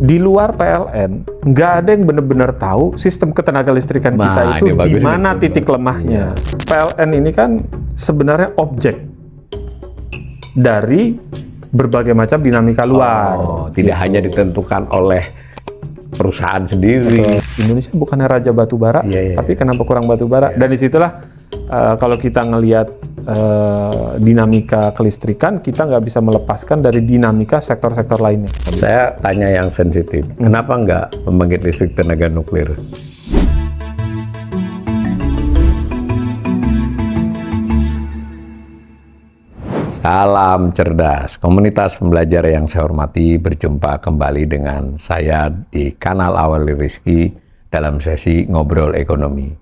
Di luar PLN, nggak ada yang benar-benar tahu sistem ketenaga listrikan kita itu di mana titik lemahnya. PLN ini kan sebenarnya objek dari berbagai macam dinamika luar. Tidak hanya ditentukan oleh perusahaan sendiri. Indonesia bukannya raja batu bara, tapi kenapa kurang batu bara? Dan disitulah kalau kita ngelihat dinamika kelistrikan, kita nggak bisa melepaskan dari dinamika sektor-sektor lainnya. Saya tanya yang sensitif, kenapa nggak pembangkit listrik tenaga nuklir? Salam cerdas, komunitas pembelajar yang saya hormati, berjumpa kembali dengan saya di kanal Awali Rizky dalam sesi Ngobrol Ekonomi.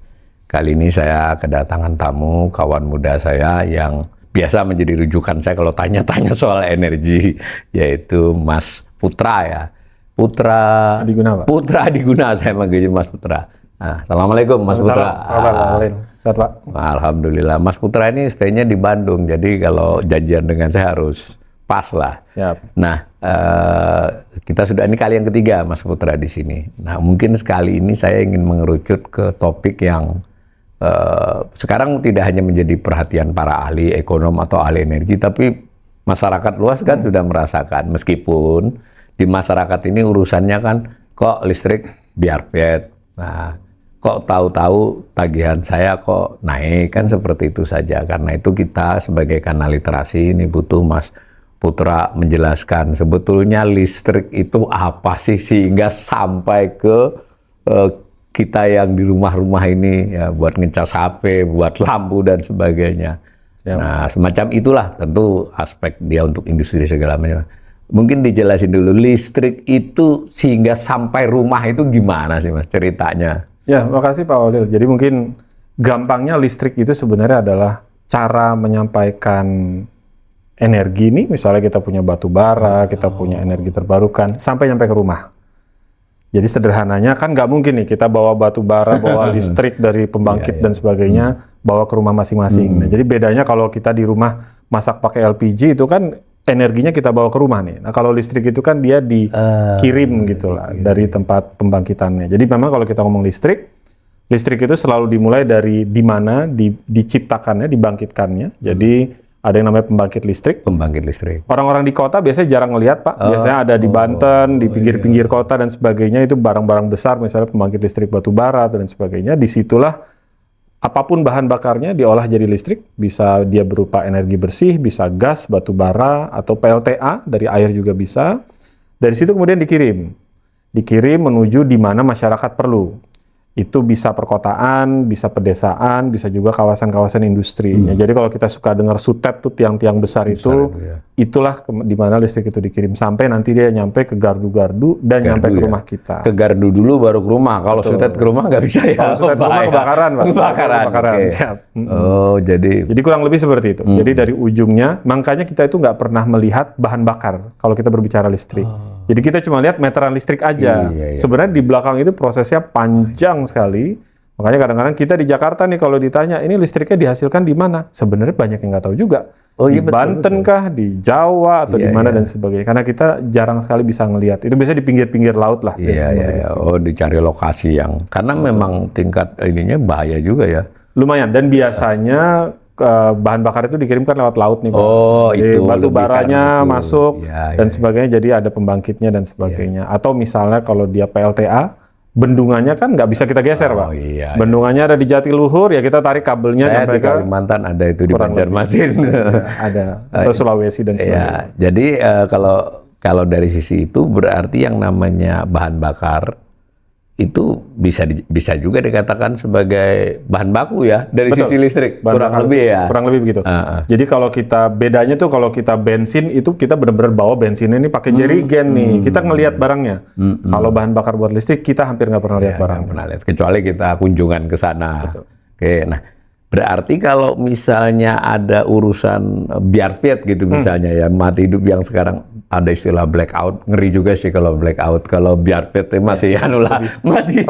Kali ini saya kedatangan tamu, kawan muda saya yang biasa menjadi rujukan saya kalau tanya-tanya soal energi, yaitu Mas Putra ya. Putra Adiguna, saya manggilnya Mas Putra. Nah, Assalamualaikum Mas Putra. Sehat, Pak. Alhamdulillah. Mas Putra ini stay-nya di Bandung, jadi kalau janjian dengan saya harus pas lah. Siap. Nah, kita sudah ini kali yang ketiga Mas Putra di sini. Nah, mungkin sekali ini saya ingin mengerucut ke topik yang sekarang tidak hanya menjadi perhatian para ahli ekonom atau ahli energi, tapi masyarakat luas kan sudah merasakan. Meskipun di masyarakat ini urusannya kan kok listrik biarpet. Nah, kok tahu-tahu tagihan saya kok naik, kan seperti itu saja. Karena itu kita sebagai kanal literasi ini butuh Mas Putra menjelaskan sebetulnya listrik itu apa sih sehingga sampai ke kita yang di rumah-rumah ini ya, buat ngecas HP, buat lampu dan sebagainya. Siap. Nah, semacam itulah tentu aspek dia untuk industri segala macam. Mungkin dijelasin dulu listrik itu sehingga sampai rumah itu gimana sih Mas ceritanya? Ya, makasih Pak Walil. Jadi mungkin gampangnya listrik itu sebenarnya adalah cara menyampaikan energi ini. Misalnya kita punya batu bara, kita punya energi terbarukan, sampai nyampe ke rumah. Jadi sederhananya kan nggak mungkin nih kita bawa batu bara, bawa listrik dari pembangkit dan sebagainya, bawa ke rumah masing-masing. Nah, jadi bedanya kalau kita di rumah masak pakai LPG itu kan energinya kita bawa ke rumah nih. Nah, kalau listrik itu kan dia dikirim gitu lah dari tempat pembangkitannya. Jadi memang kalau kita ngomong listrik itu selalu dimulai dari di mana diciptakannya, dibangkitkannya. Jadi ada yang namanya pembangkit listrik. Pembangkit listrik. Orang-orang di kota biasanya jarang ngelihat, Pak. Biasanya ada di Banten, di pinggir-pinggir kota dan sebagainya, itu barang-barang besar, misalnya pembangkit listrik batu bara dan sebagainya. Disitulah apapun bahan bakarnya diolah jadi listrik. Bisa dia berupa energi bersih, bisa gas, batu bara, atau PLTA, dari air juga bisa. Dari situ kemudian dikirim menuju di mana masyarakat perlu. Itu bisa perkotaan, bisa pedesaan, bisa juga kawasan-kawasan industri. Jadi kalau kita suka dengar SUTEP tuh tiang-tiang besar itu, itulah di mana listrik itu dikirim sampai nanti dia nyampe ke gardu-gardu dan nyampe ke rumah kita. Ke gardu dulu baru ke rumah. Kalau SUTEP ke rumah nggak bisa ya. Kalau SUTEP ke rumah kebakaran, Pak. Kebakaran. Okay. Siap. Jadi kurang lebih seperti itu. Jadi dari ujungnya, makanya kita itu nggak pernah melihat bahan bakar kalau kita berbicara listrik. Jadi kita cuma lihat meteran listrik aja. Sebenarnya di belakang itu prosesnya panjang sekali. Makanya kadang-kadang kita di Jakarta nih kalau ditanya ini listriknya dihasilkan di mana? Sebenarnya banyak yang nggak tahu juga. Di Banten kah, di Jawa atau di mana dan sebagainya. Karena kita jarang sekali bisa ngelihat. Itu biasanya di pinggir-pinggir laut lah. Dicari lokasi yang karena memang tingkat ininya bahaya juga ya. Lumayan, dan biasanya bahan bakar itu dikirimkan lewat laut nih Pak. Jadi batu baranya masuk dan sebagainya, jadi ada pembangkitnya dan sebagainya. Atau misalnya kalau dia PLTA, bendungannya kan nggak bisa kita geser Pak. Bendungannya ada di Jatiluhur, ya kita tarik kabelnya sampai di Kalimantan ada itu di Banjarmasin. Ada, atau Sulawesi dan sebagainya. Jadi kalau dari sisi itu berarti yang namanya bahan bakar itu bisa juga dikatakan sebagai bahan baku ya dari sisi listrik, kurang lebih begitu. Jadi kalau kita bedanya tuh kalau kita bensin itu kita benar-benar bawa bensinnya ini pakai jerigen nih, kita ngelihat barangnya. Kalau bahan bakar buat listrik kita hampir nggak pernah lihat barangnya. Kecuali kita kunjungan ke sana. Oke, nah berarti kalau misalnya ada urusan biarpet gitu misalnya ya, mati hidup yang sekarang ada istilah blackout, ngeri juga sih kalau blackout. Kalau biarpet masih masih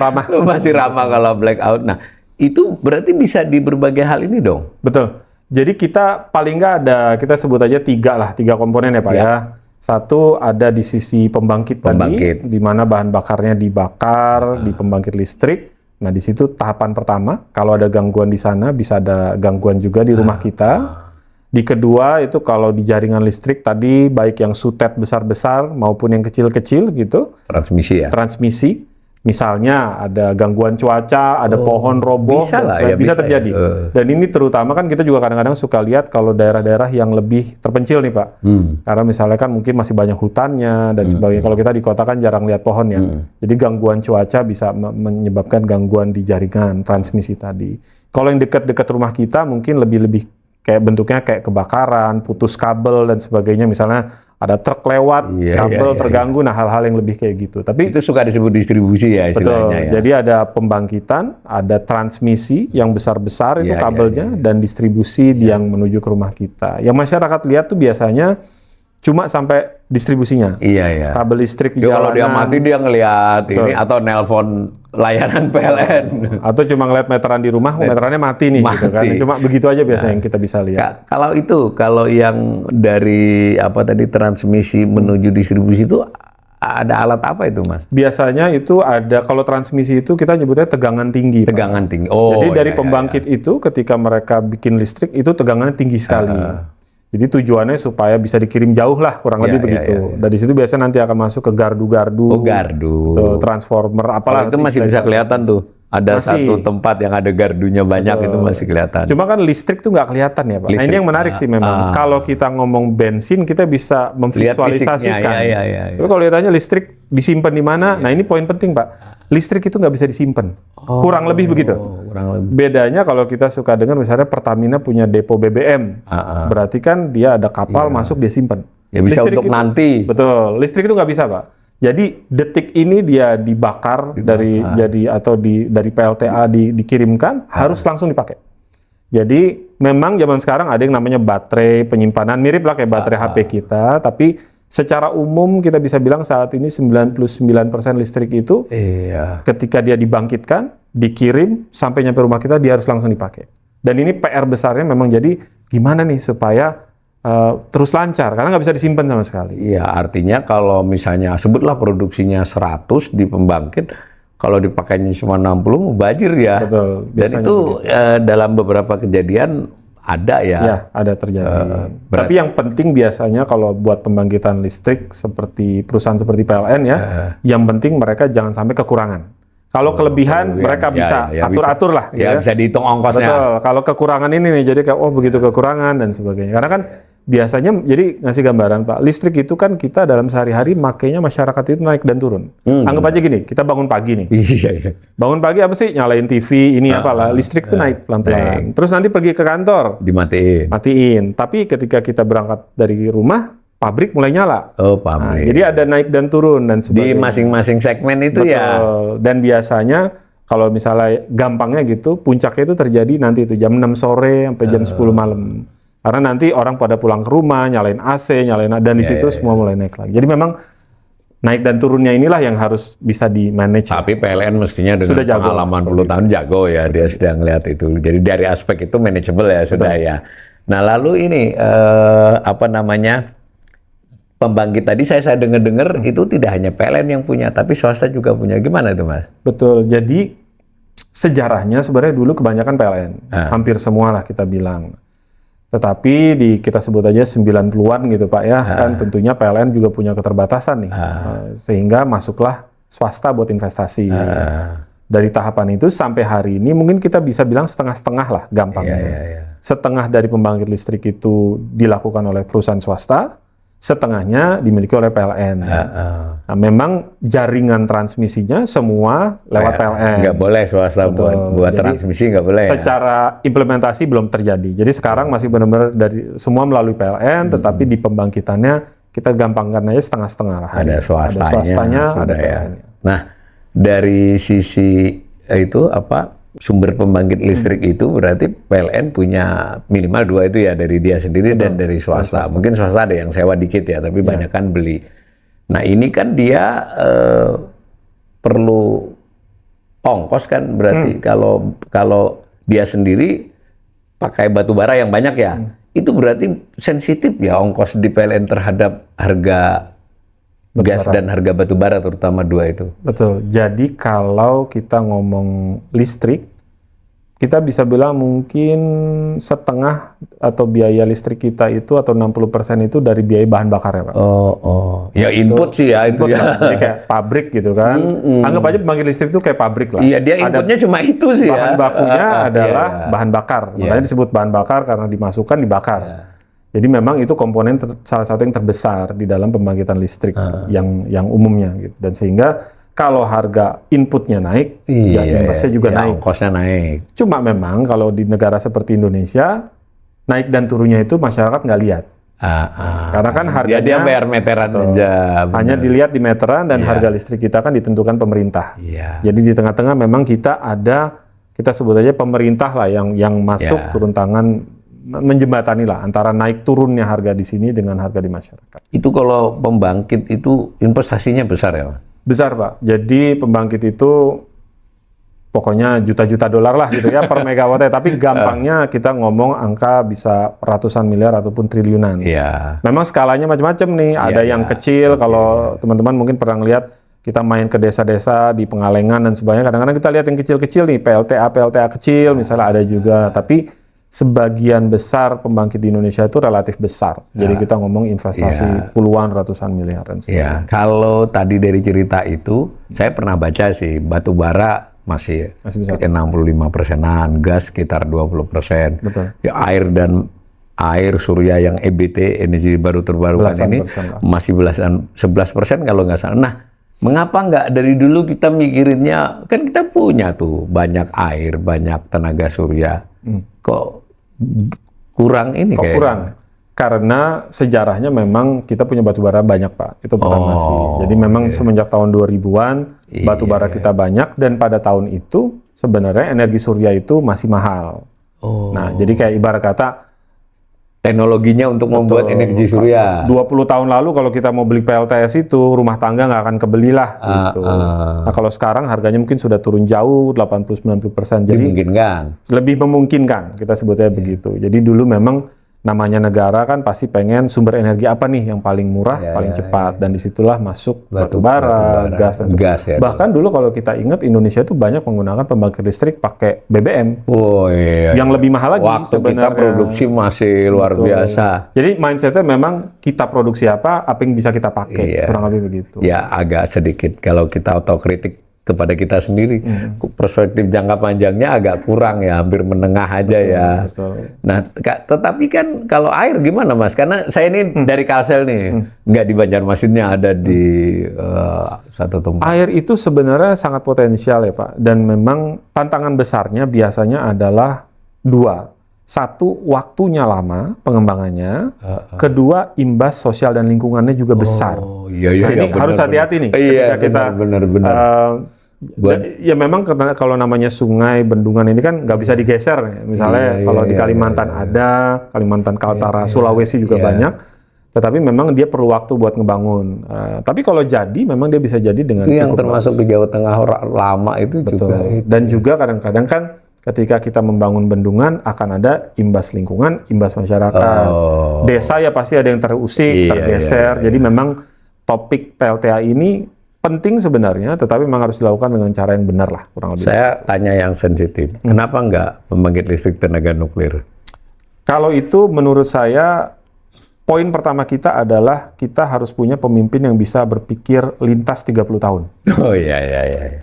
ramah kalau blackout. Nah, itu berarti bisa di berbagai hal ini dong. Betul. Jadi kita paling nggak ada, kita sebut aja tiga komponen ya Pak ya. Satu ada di sisi pembangkit tadi, di mana bahan bakarnya dibakar di pembangkit listrik. Nah, di situ tahapan pertama, kalau ada gangguan di sana, bisa ada gangguan juga di rumah kita. Di kedua, itu kalau di jaringan listrik tadi, baik yang sutet besar-besar maupun yang kecil-kecil gitu. Transmisi ya? Transmisi. Misalnya ada gangguan cuaca, ada pohon roboh, bisa lah, dan ya, bisa bisa terjadi. ya. Dan ini terutama kan kita juga kadang-kadang suka lihat kalau daerah-daerah yang lebih terpencil nih Pak. Karena misalnya kan mungkin masih banyak hutannya dan sebagainya. Kalau kita di kota kan jarang lihat pohon ya. Jadi gangguan cuaca bisa menyebabkan gangguan di jaringan transmisi tadi. Kalau yang dekat-dekat rumah kita mungkin lebih kayak bentuknya kayak kebakaran, putus kabel dan sebagainya. Misalnya ada truk lewat, kabel terganggu, nah hal-hal yang lebih kayak gitu. Tapi itu suka disebut distribusi ya istilahnya. betul, ya. jadi ada pembangkitan, ada transmisi yang besar-besar itu kabelnya, dan distribusi yang menuju ke rumah kita. Yang masyarakat lihat tuh biasanya cuma sampai distribusinya. Iya. Kabel listrik di Kalau dia jalanan. mati dia ngelihat ini atau nelpon layanan PLN. Atau cuma ngeliat meteran di rumah, meterannya mati nih. Gitu kan. Cuma begitu aja biasanya yang kita bisa lihat. Kalau yang dari transmisi menuju distribusi itu ada alat apa itu, Mas? Biasanya itu ada, kalau transmisi itu kita nyebutnya tegangan tinggi. Tegangan Pak. tinggi. Jadi dari pembangkit itu ketika mereka bikin listrik itu tegangannya tinggi sekali. Jadi tujuannya supaya bisa dikirim jauh lah, kurang lebih begitu. Dan di situ biasanya nanti akan masuk ke gardu-gardu. Transformer, apalah. Itu masih bisa kelihatan tuh. Ada satu tempat yang ada gardunya banyak, itu masih kelihatan. Cuma kan listrik tuh nggak kelihatan ya Pak. Nah, ini yang menarik sih memang. Kalau kita ngomong bensin, kita bisa memvisualisasikan. Tapi kalau lihatannya listrik disimpan di mana, nah ini poin penting Pak. Listrik itu nggak bisa disimpan. Kurang lebih begitu. Bedanya kalau kita suka dengar misalnya Pertamina punya depo BBM. Berarti kan dia ada kapal masuk, dia simpan. Ya bisa listrik untuk nanti. Betul. Listrik itu nggak bisa Pak. Jadi detik ini dia dibakar dari PLTA dikirimkan, harus langsung dipakai. Jadi memang zaman sekarang ada yang namanya baterai penyimpanan, mirip lah kayak baterai HP kita, tapi secara umum kita bisa bilang saat ini 99% listrik itu ketika dia dibangkitkan, dikirim sampai nyampe rumah kita, dia harus langsung dipakai. Dan ini PR besarnya memang, jadi gimana nih supaya terus lancar, karena nggak bisa disimpan sama sekali. Iya, artinya kalau misalnya sebutlah produksinya 100 di pembangkit, kalau dipakainya cuma 60 mubazir ya. Betul. Dan itu dalam beberapa kejadian ada ya. Ya, ada terjadi. Tapi yang penting biasanya kalau buat pembangkitan listrik seperti perusahaan seperti PLN ya, yang penting mereka jangan sampai kekurangan. Kalau kelebihan mereka bisa atur-atur lah. Ya, bisa dihitung ongkosnya. Betul. Kalau kekurangan ini nih, jadi kayak begitu kekurangan dan sebagainya. Karena kan biasanya, jadi ngasih gambaran Pak, listrik itu kan kita dalam sehari-hari makainya masyarakat itu naik dan turun. Anggap aja gini, kita bangun pagi nih. Bangun pagi apa sih? Nyalain TV, ini apalah. Listrik itu naik pelan-pelan. Terus nanti pergi ke kantor. Matiin. Tapi ketika kita berangkat dari rumah, pabrik mulai nyala. Nah, jadi ada naik dan turun dan sebagainya. Di masing-masing segmen itu. Betul. Ya. Dan biasanya kalau misalnya gampangnya gitu, puncaknya itu terjadi nanti itu jam 6 sore sampai jam 10 malam. Karena nanti orang pada pulang ke rumah, nyalain AC, dan di situ semua mulai naik lagi. Jadi memang naik dan turunnya inilah yang harus bisa di-manage. Tapi PLN mestinya dengan pengalaman puluh tahun jago ya, dia sudah ngelihat itu. Jadi dari aspek itu manageable ya, sudah ya. Nah lalu ini, pembangkit tadi saya dengar itu tidak hanya PLN yang punya, tapi swasta juga punya. Gimana itu Mas? Betul, jadi sejarahnya sebenarnya dulu kebanyakan PLN. Hampir semua lah kita bilang. Tetapi kita sebut aja 90-an gitu Pak ya, kan tentunya PLN juga punya keterbatasan nih, sehingga masuklah swasta buat investasi. Dari tahapan itu sampai hari ini mungkin kita bisa bilang setengah-setengah lah gampangnya. Setengah dari pembangkit listrik itu dilakukan oleh perusahaan swasta, setengahnya dimiliki oleh PLN. Nah, memang jaringan transmisinya semua lewat PLN. Nggak boleh swasta buat transmisi, nggak boleh. Secara implementasi belum terjadi. Jadi sekarang masih benar-benar dari semua melalui PLN, tetapi di pembangkitannya kita gampangkan aja setengah-setengah lah. Ada swastanya, ada PLN-nya. Nah, dari sisi itu sumber pembangkit listrik itu berarti PLN punya minimal 2 itu ya, dari dia sendiri dan dari swasta. Mungkin swasta ada yang sewa dikit ya, tapi banyak kan beli. Nah ini kan dia perlu ongkos kan, berarti kalau dia sendiri pakai batu bara yang banyak ya, itu berarti sensitif ya ongkos di PLN terhadap harga gas dan harga batu bara, terutama dua itu. Betul. Jadi kalau kita ngomong listrik, kita bisa bilang mungkin setengah atau biaya listrik kita itu atau 60% itu dari biaya bahan bakar ya Pak. Ya input sih ya itu Input ya. lah. Jadi kayak pabrik gitu kan. Anggap aja pembangkit listrik itu kayak pabrik lah. Iya, dia inputnya cuma itu sih ya. Bahan bakunya adalah iya. bahan bakar. Makanya disebut bahan bakar karena dimasukkan dibakar. Jadi memang itu komponen salah satu yang terbesar di dalam pembangkitan listrik yang umumnya gitu. Dan sehingga kalau harga inputnya naik, ya imbasnya juga naik. Ongkosnya naik. Cuma memang kalau di negara seperti Indonesia, naik dan turunnya itu masyarakat nggak lihat. Karena kan harganya dia bayar meteran aja. Hanya dilihat di meteran dan harga listrik kita kan ditentukan pemerintah. Iya. Jadi di tengah-tengah memang kita sebut aja pemerintah lah yang masuk turun tangan menjembatani lah antara naik turunnya harga di sini dengan harga di masyarakat. Itu kalau pembangkit itu investasinya besar ya Pak? Besar Pak. Jadi pembangkit itu pokoknya juta-juta dolar lah gitu ya per megawatt. Tapi gampangnya kita ngomong angka bisa ratusan miliar ataupun triliunan. Iya. Memang skalanya macam-macam nih. Ada yang kecil. Kalau teman-teman mungkin pernah lihat kita main ke desa-desa di Pengalengan dan sebagainya. Kadang-kadang kita lihat yang kecil-kecil nih, PLTA kecil misalnya ada juga. Tapi sebagian besar pembangkit di Indonesia itu relatif besar. Jadi kita ngomong investasi puluhan, ratusan miliar dan sebagainya. Kalau tadi dari cerita itu, saya pernah baca sih, batu bara masih besar. 65%-an, gas sekitar 20%. Betul. Ya, air surya yang EBT, energi baru terbarukan ini masih 11% kalau nggak salah. Nah, mengapa nggak dari dulu kita mikirinnya, kan kita punya tuh banyak air, banyak tenaga surya. Kok kurang ini Kok kayak kurang? Karena sejarahnya memang kita punya batu bara banyak Pak. Itu pertama sih. Jadi memang semenjak tahun 2000-an batu bara kita banyak dan pada tahun itu sebenarnya energi surya itu masih mahal. Nah, jadi kayak ibarat kata teknologinya untuk membuat energi surya. 20 tahun lalu kalau kita mau beli PLTS itu rumah tangga nggak akan kebelilah gitu. Nah, kalau sekarang harganya mungkin sudah turun jauh 80-90%. Jadi dimungkinkan. lebih memungkinkan kita sebutnya begitu. Jadi dulu memang namanya negara kan pasti pengen sumber energi apa nih yang paling murah, paling cepat dan disitulah masuk batu bara, gas dan sebagainya. Bahkan dulu kalau kita ingat Indonesia itu banyak menggunakan pembangkit listrik pakai BBM. Yang lebih mahal lagi waktu sebenarnya. kita produksi masih luar biasa. Jadi mindsetnya memang kita produksi apa yang bisa kita pakai, kurang lebih begitu. Ya agak sedikit kalau kita otokritik kepada kita sendiri, perspektif jangka panjangnya agak kurang ya, hampir menengah aja ya. Betul. Nah, tetapi kan kalau air gimana Mas? Karena saya ini dari Kalsel nih, nggak di Banjarmasinnya, ada di satu tempat. Air itu sebenarnya sangat potensial ya Pak, dan memang tantangan besarnya biasanya adalah dua. Satu, waktunya lama pengembangannya. Kedua, imbas sosial dan lingkungannya juga besar. Iya, Nah, ini harus hati-hati nih ketika kita benar. ya memang karena kalau namanya sungai, bendungan ini kan nggak bisa digeser. Misalnya kalau di Kalimantan ada, Kalimantan Kaltara, Sulawesi juga banyak. Tetapi memang dia perlu waktu buat ngebangun. Tapi kalau jadi, memang dia bisa jadi dengan itu yang cukup termasuk di Jawa Tengah lama itu juga. Dan juga kadang-kadang kan ketika kita membangun bendungan akan ada imbas lingkungan, imbas masyarakat. Desa ya pasti ada yang terusik, tergeser. Jadi memang topik PLTA ini penting sebenarnya, tetapi memang harus dilakukan dengan cara yang benar lah, kurang lebih. Saya tanya yang sensitif. Kenapa nggak pembangkit listrik tenaga nuklir? Kalau itu menurut saya poin pertama kita adalah kita harus punya pemimpin yang bisa berpikir lintas 30 tahun. Oh iya.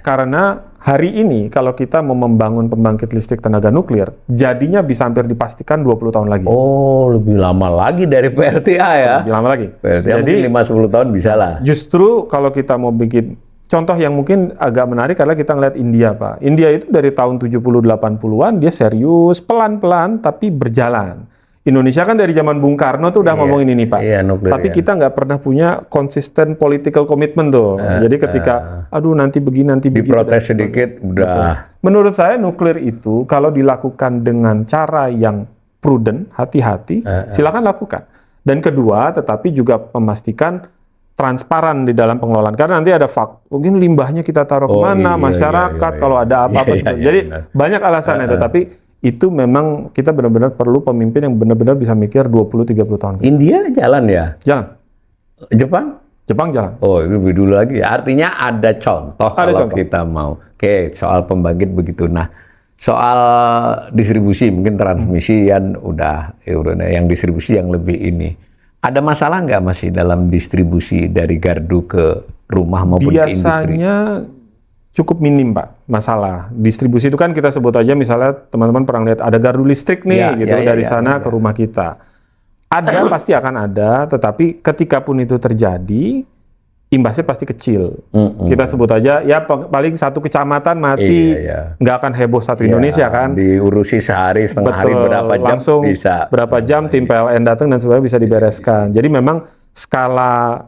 Karena hari ini kalau kita mau membangun pembangkit listrik tenaga nuklir, jadinya bisa hampir dipastikan 20 tahun lagi. Oh, lebih lama lagi dari PLTA ya? Lebih lama lagi. PLTA Jadi mungkin 5-10 tahun bisa lah. Justru kalau kita mau bikin contoh yang mungkin agak menarik adalah kita ngeliat India, Pak. India itu dari tahun 70-80-an dia serius, pelan-pelan tapi berjalan. Indonesia kan dari zaman Bung Karno tuh udah ngomongin ini Pak. Nuklir, tapi kita nggak pernah punya konsisten political commitment tuh. Jadi ketika, aduh nanti begini, nanti begitu. Diprotes sedikit, udah. Betul. Menurut saya nuklir itu kalau dilakukan dengan cara yang prudent, hati-hati, silakan lakukan. Dan kedua, tetapi juga memastikan transparan di dalam pengelolaan. Karena nanti ada mungkin limbahnya kita taruh kemana, masyarakat, kalau ada apa-apa. Jadi banyak alasannya, tetapi itu memang kita benar-benar perlu pemimpin yang benar-benar bisa mikir 20-30 tahun. India jalan ya? Jalan. Jepang jalan. Oh, itu lebih dulu lagi. Artinya ada contoh kalau kita mau. Oke, soal pembangkit begitu. Nah, soal distribusi, mungkin transmisi yang udah yang distribusi yang lebih ini. Ada masalah nggak masih dalam distribusi dari gardu ke rumah maupun ke industri? Biasanya cukup minim, Pak, masalah. Distribusi itu kan kita sebut aja misalnya teman-teman pernah lihat ada gardu listrik nih dari sana ke rumah kita. Ada pasti akan ada, tetapi ketika pun itu terjadi, imbasnya pasti kecil. Kita sebut aja ya paling satu kecamatan mati, nggak akan heboh satu Indonesia kan. Diurusi sehari setengah hari berapa jam langsung bisa. Berapa jam tim PLN datang dan sebagainya bisa dibereskan. Jadi memang skala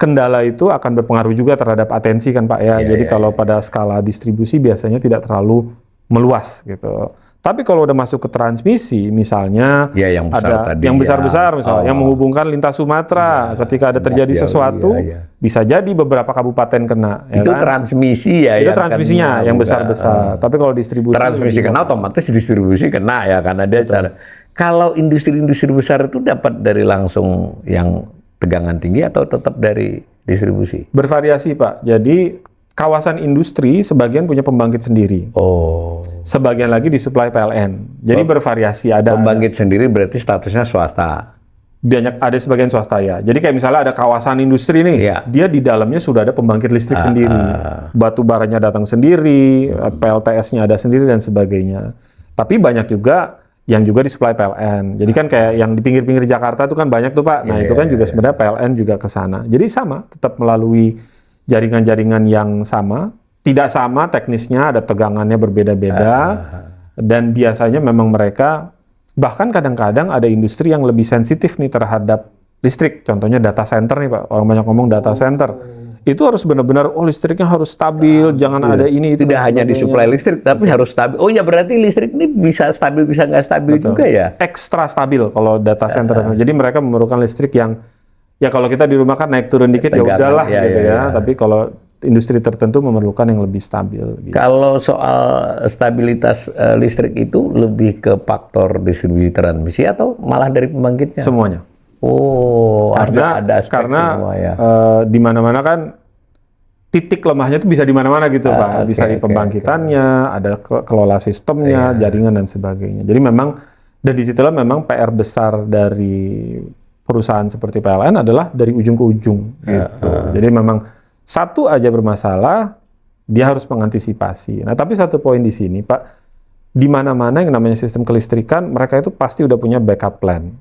kendala itu akan berpengaruh juga terhadap atensi kan Pak ya. Jadi kalau pada skala distribusi biasanya tidak terlalu meluas gitu. Tapi kalau udah masuk ke transmisi, misalnya yang besar ada yang besar-besar misalnya, yang menghubungkan lintas Sumatera, ketika ada terjadi sesuatu, bisa jadi beberapa kabupaten kena. Itu kan? Transmisi ya. Itu transmisinya yang besar-besar. Tapi kalau distribusi, transmisi kena, otomatis distribusi kena ya, karena dia cara. Kalau industri-industri besar itu dapat dari langsung yang tegangan tinggi atau tetap dari distribusi? Bervariasi Pak. Jadi kawasan industri sebagian punya pembangkit sendiri. Sebagian lagi disuplai PLN. Jadi bervariasi. Ada pembangkit sendiri berarti statusnya swasta. Banyak ada sebagian swasta ya. Jadi kayak misalnya ada kawasan industri nih, dia di dalamnya sudah ada pembangkit listrik sendiri. Batu baranya datang sendiri, PLTS-nya ada sendiri dan sebagainya. Tapi banyak juga yang juga disuplai PLN. Jadi kan kayak yang di pinggir-pinggir Jakarta itu kan banyak tuh Pak. Nah itu kan juga sebenarnya PLN juga ke sana. Jadi sama, tetap melalui jaringan-jaringan yang sama, tidak sama teknisnya, ada tegangannya berbeda-beda, dan biasanya memang mereka, bahkan kadang-kadang ada industri yang lebih sensitif nih terhadap listrik, contohnya data center nih Pak, orang banyak ngomong data center, itu harus benar-benar, listriknya harus stabil, jangan ada ini, itu. Tidak hanya disuplai listrik, tapi harus stabil. Oh ya berarti listrik ini bisa stabil, bisa nggak stabil juga ya? Ekstra stabil kalau data center, jadi mereka memerlukan listrik yang ya kalau kita di rumah kan naik turun dikit ya udahlah gitu ya. Tapi kalau industri tertentu memerlukan yang lebih stabil. Gitu. Kalau soal stabilitas listrik itu lebih ke faktor distribusi transmisi atau malah dari pembangkitnya? Semuanya. Karena ada semua ya. Di mana-mana kan titik lemahnya itu bisa di mana-mana gitu Pak. Bisa di pembangkitannya, ada kelola sistemnya, jaringan dan sebagainya. Jadi memang dan disitulah memang PR besar dari perusahaan seperti PLN adalah dari ujung ke ujung gitu. Jadi memang satu aja bermasalah, dia harus mengantisipasi. Nah, tapi satu poin di sini, Pak, di mana-mana yang namanya sistem kelistrikan, mereka itu pasti udah punya backup plan.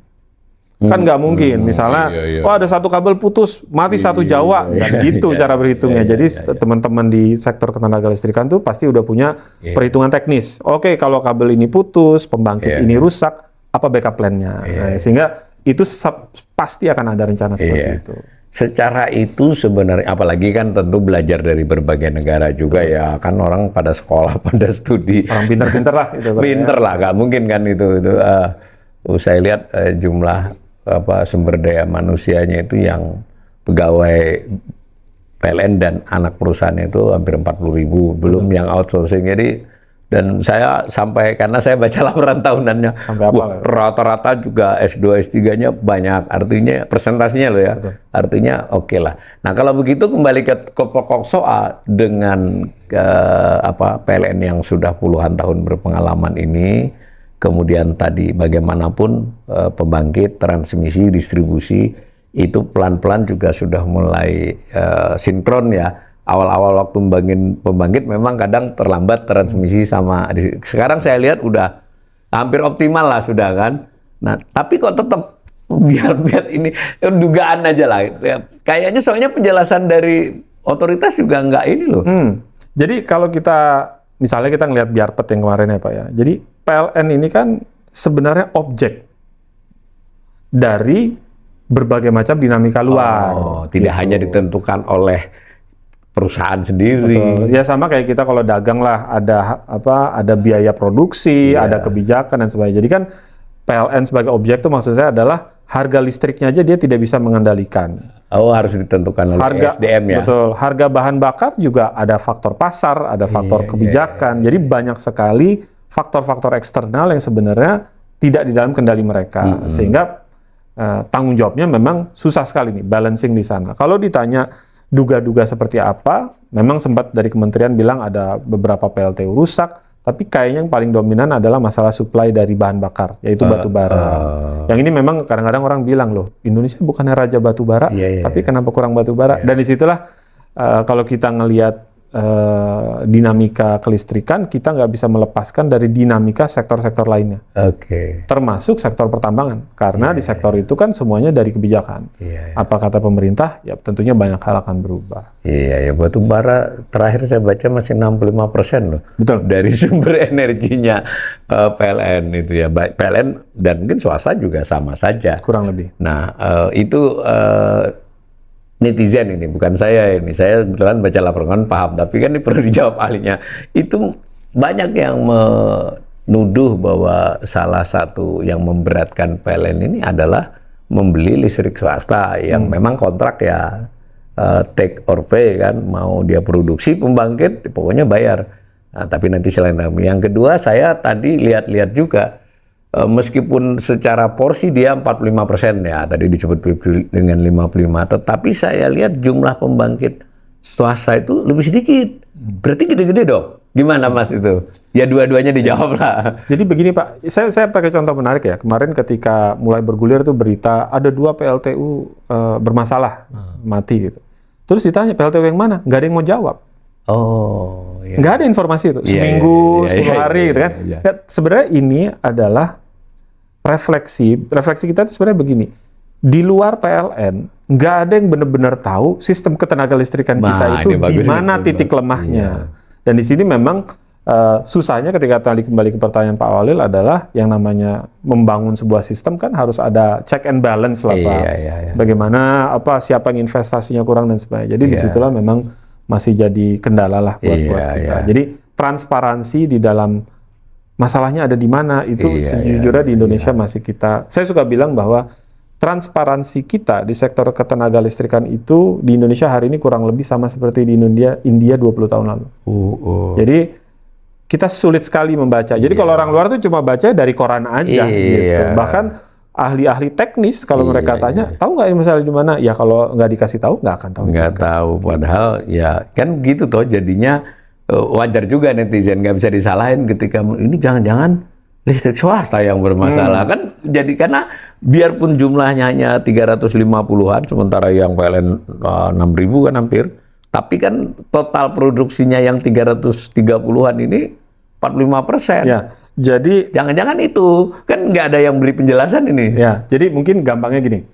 Kan nggak mungkin, misalnya, ada satu kabel putus, mati satu Jawa, dan gitu cara berhitungnya. Jadi teman-teman di sektor ketenaga listrikan tuh pasti udah punya perhitungan teknis. Oke, kalau kabel ini putus, pembangkit ini rusak, apa backup plan-nya? Nah, sehingga itu pasti akan ada rencana seperti itu. Secara itu sebenarnya, apalagi kan tentu belajar dari berbagai negara juga ya, kan orang pada sekolah, pada studi. Orang pinter-pinter lah. Pinter lah, nggak mungkin kan itu. Saya lihat jumlah sumber daya manusianya itu yang pegawai PLN dan anak perusahaannya itu hampir 40.000, belum yang outsourcing. Jadi dan saya sampai, karena saya baca laporan tahunannya, rata-rata juga S2, S3-nya banyak, artinya presentasinya loh ya, artinya oke lah. Nah kalau begitu kembali ke pokok soal dengan PLN yang sudah puluhan tahun berpengalaman ini, kemudian tadi bagaimanapun pembangkit, transmisi, distribusi, itu pelan-pelan juga sudah mulai sinkron ya. Awal-awal waktu pembangkit memang kadang terlambat transmisi sama. Sekarang saya lihat udah hampir optimal lah sudah kan. Nah, tapi kok tetap biar ini dugaan aja lah. Ya, kayaknya soalnya penjelasan dari otoritas juga nggak ini loh. Jadi kalau misalnya kita ngelihat Biarpet yang kemarin ya Pak ya. Jadi PLN ini kan sebenarnya objek dari berbagai macam dinamika luar. Tidak hanya ditentukan oleh perusahaan sendiri. Betul. Ya sama kayak kita kalau dagang lah, ada biaya produksi, ada kebijakan dan sebagainya. Jadi kan PLN sebagai objek itu maksud saya adalah harga listriknya aja dia tidak bisa mengendalikan. Harus ditentukan oleh SDM ya. Betul. Harga bahan bakar juga ada faktor pasar, ada faktor kebijakan. Jadi banyak sekali faktor-faktor eksternal yang sebenarnya tidak di dalam kendali mereka, sehingga tanggung jawabnya memang susah sekali nih balancing di sana. Kalau ditanya duga-duga seperti apa, memang sempat dari kementerian bilang ada beberapa PLTU rusak, tapi kayaknya yang paling dominan adalah masalah supply dari bahan bakar, yaitu batu bara. Yang ini memang kadang-kadang orang bilang, loh, Indonesia bukannya raja batu bara, tapi kenapa kurang batu bara? Dan disitulah kalau kita ngelihat dinamika kelistrikan, kita nggak bisa melepaskan dari dinamika sektor-sektor lainnya. Termasuk sektor pertambangan. Karena di sektor itu kan semuanya dari kebijakan. Apa kata pemerintah? Ya tentunya banyak hal akan berubah. Iya, ya batu bara terakhir saya baca masih 65% loh. Betul. Dari sumber energinya PLN itu ya. PLN dan mungkin swasta juga sama saja. Kurang lebih. Nah, itu netizen ini, bukan saya ini. Saya kebetulan baca laporan paham, tapi kan ini perlu dijawab ahlinya. Itu banyak yang menuduh bahwa salah satu yang memberatkan PLN ini adalah membeli listrik swasta yang memang kontrak ya take or pay kan, mau dia produksi pembangkit pokoknya bayar. Nah, tapi nanti selain itu. Yang kedua, saya tadi lihat-lihat juga meskipun secara porsi dia 45% ya, tadi disebut dengan 55, tetapi saya lihat jumlah pembangkit swasta itu lebih sedikit. Berarti gede-gede dong. Gimana Mas itu? Ya dua-duanya dijawab lah. Jadi begini Pak, saya pakai contoh menarik ya. Kemarin ketika mulai bergulir tuh berita ada 2 PLTU bermasalah, mati gitu. Terus ditanya PLTU yang mana? Nggak ada yang mau jawab. Oh, iya. Nggak ada informasi itu. Seminggu, 10 hari gitu kan. Ya, sebenarnya ini adalah refleksi kita itu sebenarnya begini, di luar PLN nggak ada yang benar-benar tahu sistem ketenaga listrikan kita itu di mana titik lemahnya. Dan di sini memang susahnya ketika tadi kembali ke pertanyaan Pak Walil adalah yang namanya membangun sebuah sistem kan harus ada check and balance lah Pak. Bagaimana siapa yang investasinya kurang dan sebagainya. Jadi disitulah memang masih jadi kendala lah buat kita. Jadi transparansi di dalam masalahnya ada di mana itu sejujurnya di Indonesia masih saya suka bilang bahwa transparansi kita di sektor ketenaga listrikan itu di Indonesia hari ini kurang lebih sama seperti di India 20 tahun lalu. Jadi kita sulit sekali membaca. Jadi kalau orang luar tuh cuma baca dari koran aja gitu. Bahkan ahli-ahli teknis kalau mereka tanya, tahu nggak masalah di mana? Ya kalau nggak dikasih tahu nggak akan tahu. Nggak tahu. Padahal ya kan gitu toh jadinya. Wajar juga netizen, nggak bisa disalahin ketika ini jangan-jangan listrik swasta yang bermasalah kan. Jadi karena biarpun jumlahnya hanya 350-an sementara yang PLN 6.000 kan hampir, tapi kan total produksinya yang 330-an ini 45%. Ya, jadi jangan-jangan itu kan nggak ada yang beri penjelasan ini. Ya, jadi mungkin gampangnya gini.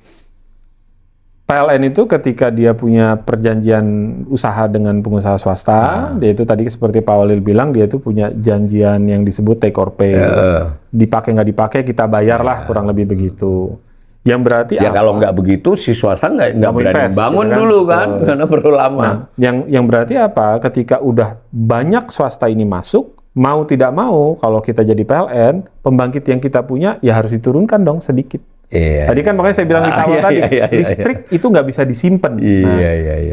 PLN itu ketika dia punya perjanjian usaha dengan pengusaha swasta, dia itu tadi seperti Pak Walil bilang, dia itu punya janjian yang disebut take or pay. Dipakai nggak dipakai kita bayarlah, kurang lebih begitu. Yang berarti ya kalau nggak begitu si swasta nggak berani bangun ya kan? dulu kan, karena perlu lama. Nah, yang berarti apa? Ketika udah banyak swasta ini masuk, mau tidak mau kalau kita jadi PLN, pembangkit yang kita punya ya harus diturunkan dong sedikit. Tadi kan makanya saya bilang di awal tadi, listrik itu nggak bisa disimpan.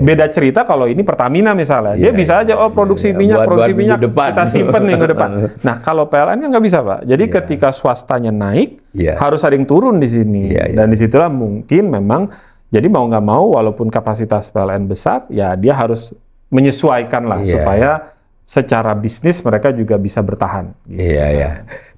Beda cerita kalau ini Pertamina misalnya, dia bisa aja produksi minyak kita simpen minggu depan. Nah kalau PLN kan nggak bisa Pak. Jadi ketika swastanya naik, harus ada yang turun di sini. Dan disitulah mungkin memang, jadi mau nggak mau walaupun kapasitas PLN besar, ya dia harus menyesuaikan lah supaya secara bisnis mereka juga bisa bertahan.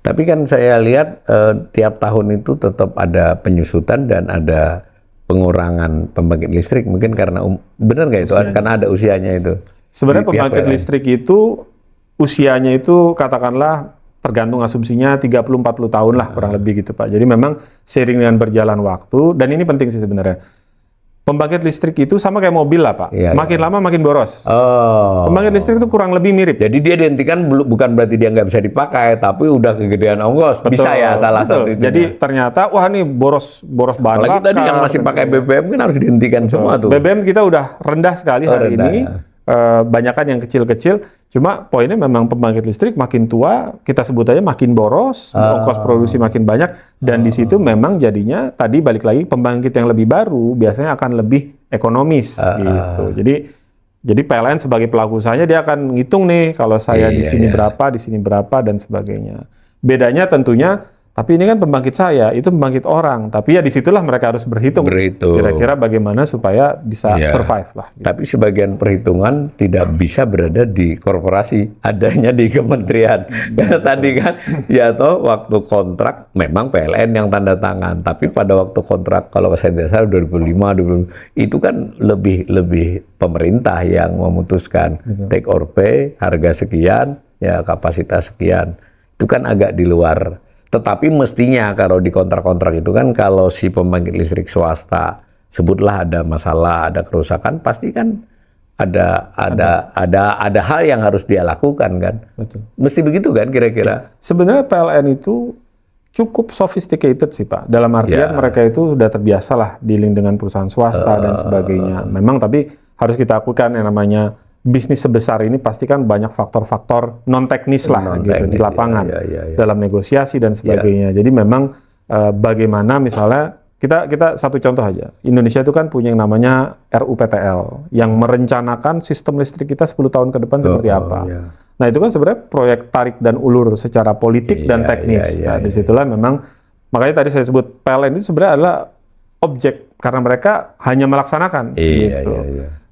Tapi kan saya lihat tiap tahun itu tetap ada penyusutan dan ada pengurangan pembangkit listrik. Mungkin karena benar nggak itu? Karena ada usianya itu. Sebenarnya pembangkit listrik itu usianya itu katakanlah tergantung asumsinya 30-40 tahun lah kurang lebih gitu Pak. Jadi memang seiring dengan berjalan waktu, dan ini penting sih sebenarnya. Pembangkit listrik itu sama kayak mobil lah Pak, makin lama makin boros. Pembangkit listrik itu kurang lebih mirip. Jadi dia dihentikan bukan berarti dia nggak bisa dipakai, tapi udah kegedean ongkos. Bisa ya salah satu itu. Jadi ternyata wah ini boros bahan bakar. Apalagi tadi yang masih pakai BBM kan harus dihentikan semua tuh. BBM kita udah rendah sekali hari ini. Banyakan yang kecil-kecil. Cuma poinnya memang pembangkit listrik makin tua, kita sebut aja makin boros, ongkos produksi makin banyak, dan di situ memang jadinya tadi balik lagi pembangkit yang lebih baru biasanya akan lebih ekonomis gitu. Jadi Jadi PLN sebagai pelaku usahanya dia akan ngitung nih kalau saya di sini Iya. berapa, di sini berapa dan sebagainya. Bedanya tentunya, tapi ini kan pembangkit saya, itu pembangkit orang. Tapi ya disitulah mereka harus berhitung. Berhitung. Kira-kira bagaimana supaya bisa Iya. survive lah. Tapi sebagian perhitungan tidak bisa berada di korporasi, adanya di kementerian. Karena tadi kan, ya toh waktu kontrak memang PLN yang tanda tangan. Tapi pada waktu kontrak kalau saya tidak salah 2005, itu kan lebih pemerintah yang memutuskan take or pay, harga sekian, ya kapasitas sekian. Itu kan agak di luar. Tetapi mestinya kalau di kontrak-kontrak itu kan kalau si pembangkit listrik swasta sebutlah ada masalah, ada kerusakan, pasti kan ada hal yang harus dia lakukan kan. Betul. Mesti begitu kan kira-kira. Sebenarnya PLN itu cukup sophisticated sih Pak. Dalam artian Ya. mereka itu sudah terbiasa lah dealing dengan perusahaan swasta dan sebagainya. Memang tapi harus kita akui yang namanya bisnis sebesar ini pasti kan banyak faktor-faktor non teknis lah gitu di lapangan ya. dalam negosiasi dan sebagainya. Jadi memang bagaimana misalnya kita satu contoh aja. Indonesia itu kan punya yang namanya RUPTL yang merencanakan sistem listrik kita 10 tahun ke depan seperti apa. Ya. Nah itu kan sebenarnya proyek tarik dan ulur secara politik dan teknis. Nah disitulah memang, makanya tadi saya sebut PLN itu sebenarnya adalah objek karena mereka hanya melaksanakan. Gitu.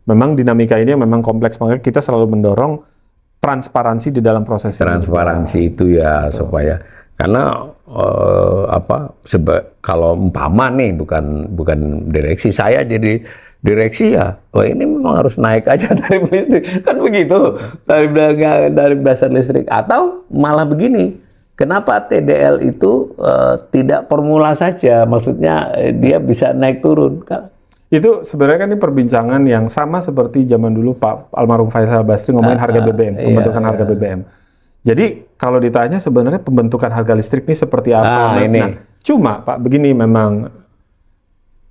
Memang dinamika ini memang kompleks, makanya kita selalu mendorong transparansi di dalam proses ini. Transparansi itu ya supaya karena kalau umpama nih bukan direksi, saya jadi direksi ya, ini memang harus naik aja tarif listrik kan begitu, tarif dasar listrik. Atau malah begini, kenapa TDL itu tidak formula saja, maksudnya dia bisa naik turun. Itu sebenarnya kan ini perbincangan yang sama seperti zaman dulu Pak almarhum Faisal Basri ngomongin harga BBM, pembentukan harga BBM. Jadi kalau ditanya sebenarnya pembentukan harga listrik ini seperti apa? Nah, cuma Pak begini, memang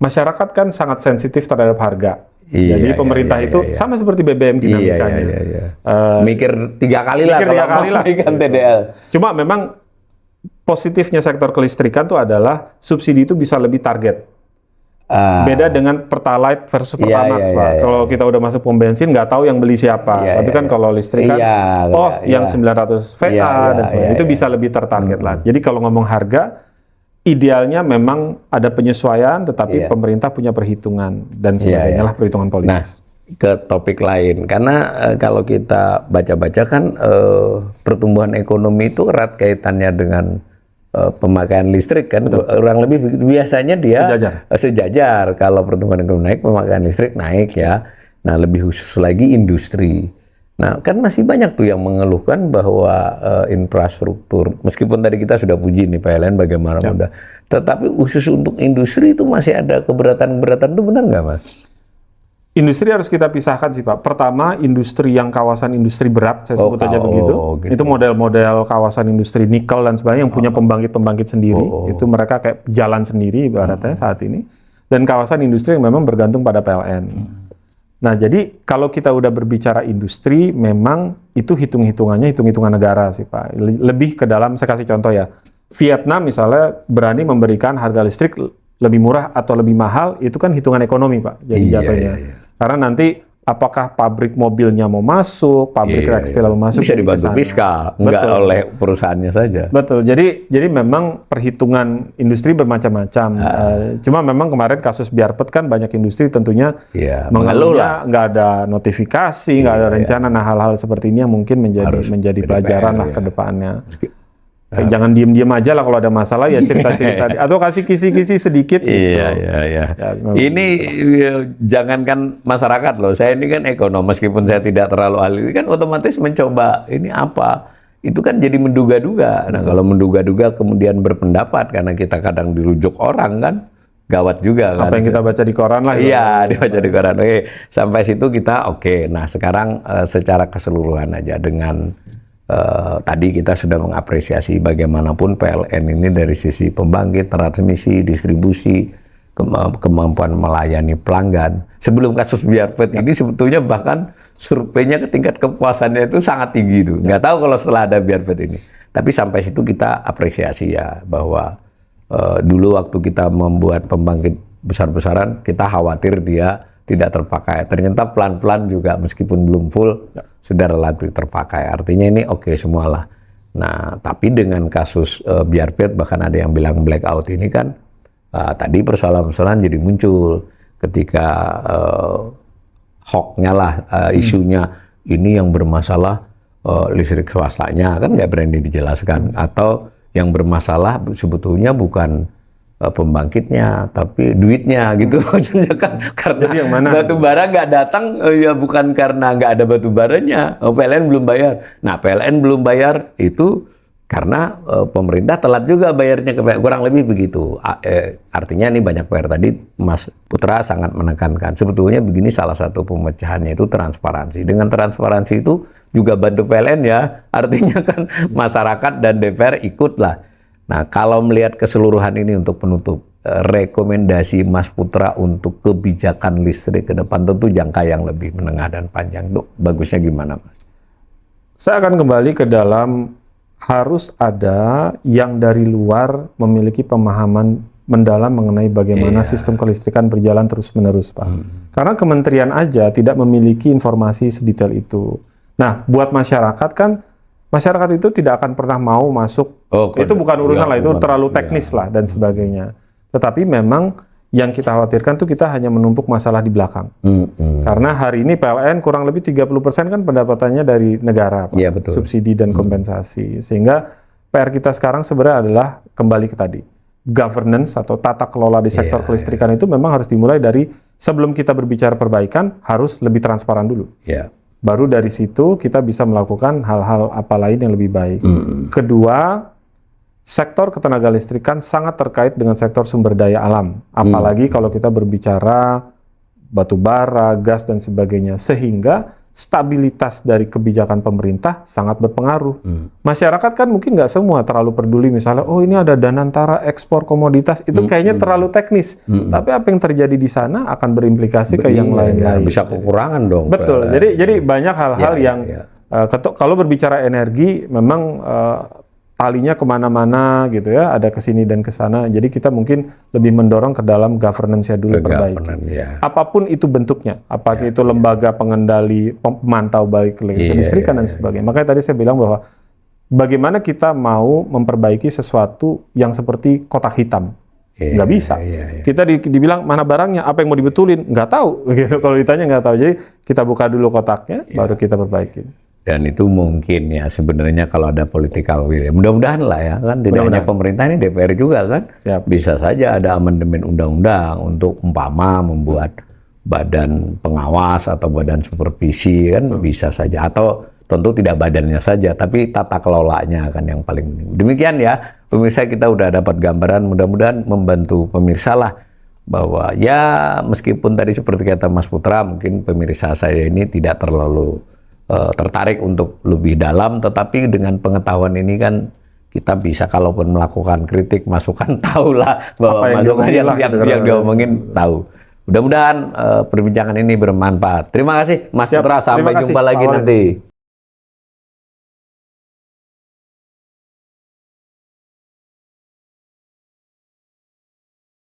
masyarakat kan sangat sensitif terhadap harga. Jadi pemerintah itu sama seperti BBM dinamikanya. Mikir 3 kali lah kalau memberikan TDL. Cuma memang positifnya sektor kelistrikan itu adalah subsidi itu bisa lebih target. Beda dengan Pertalite versus Pertamax, Pak. Kalau kita udah masuk pom bensin, nggak tahu yang beli siapa. Tapi kan kalau listrik kan, yang 900 VA dan sebagainya, itu bisa lebih tertarget lah. Jadi kalau ngomong harga, idealnya memang ada penyesuaian, tetapi pemerintah punya perhitungan dan sebagainya lah, perhitungan politis. Nah, ke topik lain, karena kalau kita baca-baca kan pertumbuhan ekonomi itu erat kaitannya dengan pemakaian listrik kan. Kurang lebih biasanya dia sejajar. Kalau pertumbuhan ekonomi naik, pemakaian listrik naik ya. Nah, lebih khusus lagi industri. Nah, kan masih banyak tuh yang mengeluhkan bahwa infrastruktur, meskipun tadi kita sudah puji nih PLN bagaimana mudah, tetapi khusus untuk industri itu masih ada keberatan-keberatan, itu benar nggak Mas? Industri harus kita pisahkan sih Pak. Pertama, industri yang kawasan industri berat, saya sebut aja begitu. Gitu. Itu model-model kawasan industri nikel dan sebagainya yang punya pembangkit-pembangkit sendiri. Itu mereka kayak jalan sendiri ibaratnya saat ini. Dan kawasan industri yang memang bergantung pada PLN. Nah, jadi kalau kita udah berbicara industri, memang itu hitung-hitungannya hitung-hitungan negara sih Pak. Lebih ke dalam, saya kasih contoh ya. Vietnam misalnya berani memberikan harga listrik lebih murah atau lebih mahal, itu kan hitungan ekonomi Pak. Jadi jatuhnya. Karena nanti apakah pabrik mobilnya mau masuk, pabrik tekstil mau masuk, bisa dibantu fiskal, enggak oleh perusahaannya saja. Betul. Jadi memang perhitungan industri bermacam-macam. Cuma memang kemarin kasus Biarpet kan banyak industri tentunya mengeluhnya nggak ada notifikasi, nggak ada rencana. Nah, hal-hal seperti ini yang mungkin menjadi pelajaran lah ke depannya. Jangan diem-diem aja lah kalau ada masalah ya cerita-cerita atau kasih kisi-kisi sedikit gitu. Iya. Ini jangankan masyarakat loh, saya ini kan ekonom, meskipun saya tidak terlalu ahli, kan otomatis mencoba ini apa, itu kan jadi menduga-duga. Nah kalau menduga-duga kemudian berpendapat, karena kita kadang dirujuk orang kan, gawat juga kan. Apa yang kita baca di koran lah. Iya, dibaca di koran. Oke, sampai situ kita oke. Nah sekarang secara keseluruhan aja dengan tadi kita sudah mengapresiasi bagaimanapun PLN ini dari sisi pembangkit, transmisi, distribusi, kemampuan melayani pelanggan. Sebelum kasus Biarpet ini sebetulnya bahkan surveinya ke tingkat kepuasannya itu sangat tinggi itu. Nggak tahu kalau setelah ada Biarpet ini. Tapi sampai situ kita apresiasi ya, bahwa dulu waktu kita membuat pembangkit besar-besaran, kita khawatir dia tidak terpakai. Ternyata pelan-pelan juga meskipun belum full sudah relatif terpakai. Artinya ini oke semualah. Nah, tapi dengan kasus Biarpet bahkan ada yang bilang blackout ini kan tadi persoalan-persoalan jadi muncul ketika hoax-nya lah isunya ini yang bermasalah listrik swastanya kan nggak berani dijelaskan, atau yang bermasalah sebetulnya bukan pembangkitnya tapi duitnya gitu. Maksudnya kan karena Jadi yang mana? batu bara nggak datang ya bukan karena nggak ada batu baranya, PLN belum bayar. Nah, PLN belum bayar itu karena pemerintah telat juga bayarnya ke PLN, kurang lebih begitu. Artinya ini banyak PR. Tadi Mas Putra sangat menekankan sebetulnya begini, salah satu pemecahannya itu transparansi. Dengan transparansi itu juga bantu PLN ya, artinya kan masyarakat dan DPR ikutlah. Nah, kalau melihat keseluruhan ini untuk penutup, rekomendasi Mas Putra untuk kebijakan listrik ke depan tentu jangka yang lebih menengah dan panjang, itu bagusnya gimana, Mas? Saya akan kembali ke dalam, harus ada yang dari luar memiliki pemahaman mendalam mengenai bagaimana sistem kelistrikan berjalan terus-menerus, Pak. Karena kementerian aja tidak memiliki informasi sedetail itu. Nah, buat masyarakat kan, masyarakat itu tidak akan pernah mau masuk, itu bukan urusan lah, itu terlalu teknis lah dan sebagainya. Tetapi memang yang kita khawatirkan tuh kita hanya menumpuk masalah di belakang. Karena hari ini PLN kurang lebih 30% kan pendapatannya dari negara, Pak. Iya, betul. Subsidi dan kompensasi. Sehingga PR kita sekarang sebenarnya adalah kembali ke tadi. Governance atau tata kelola di sektor kelistrikan itu memang harus dimulai dari sebelum kita berbicara perbaikan harus lebih transparan dulu. Ya. Baru dari situ kita bisa melakukan hal-hal apa lain yang lebih baik. Kedua, sektor ketenaga listrikan sangat terkait dengan sektor sumber daya alam. Apalagi kalau kita berbicara batu bara, gas, dan sebagainya. Sehingga stabilitas dari kebijakan pemerintah sangat berpengaruh. Masyarakat kan mungkin nggak semua terlalu peduli misalnya, oh ini ada Danantara ekspor komoditas, itu kayaknya terlalu teknis. Tapi apa yang terjadi di sana akan berimplikasi ke yang lain-lain. Bisa kekurangan dong. Betul. Jadi banyak hal-hal yang kalau berbicara energi memang talinya kemana-mana gitu ya, ada kesini dan kesana. Jadi kita mungkin lebih mendorong ke dalam governance-nya dulu perbaiki. Apapun itu bentuknya, apakah itu lembaga pengendali, pemantau baik listrikan dan sebagainya. Makanya tadi saya bilang bahwa bagaimana kita mau memperbaiki sesuatu yang seperti kotak hitam. Nggak bisa. Kita dibilang mana barangnya, apa yang mau dibetulin, nggak tahu. Gitu. Kalau ditanya nggak tahu. Jadi kita buka dulu kotaknya, baru kita perbaiki. Dan itu mungkin ya sebenarnya kalau ada political will, mudah-mudahan lah ya kan, tidak hanya pemerintah, ini DPR juga kan, bisa saja ada amandemen undang-undang untuk umpama membuat badan pengawas atau badan supervisi kan, bisa saja, atau tentu tidak badannya saja tapi tata kelolanya kan yang paling penting. Demikian ya pemirsa, kita udah dapat gambaran, mudah-mudahan membantu pemirsa lah bahwa ya meskipun tadi seperti kata Mas Putra, mungkin pemirsa saya ini tidak terlalu tertarik untuk lebih dalam, tetapi dengan pengetahuan ini kan kita bisa kalaupun melakukan kritik, masukan, tahulah bahwa masukan yang diomongin tahu. Mudah-mudahan perbincangan ini bermanfaat. Terima kasih Mas Putra, sampai jumpa lagi nanti.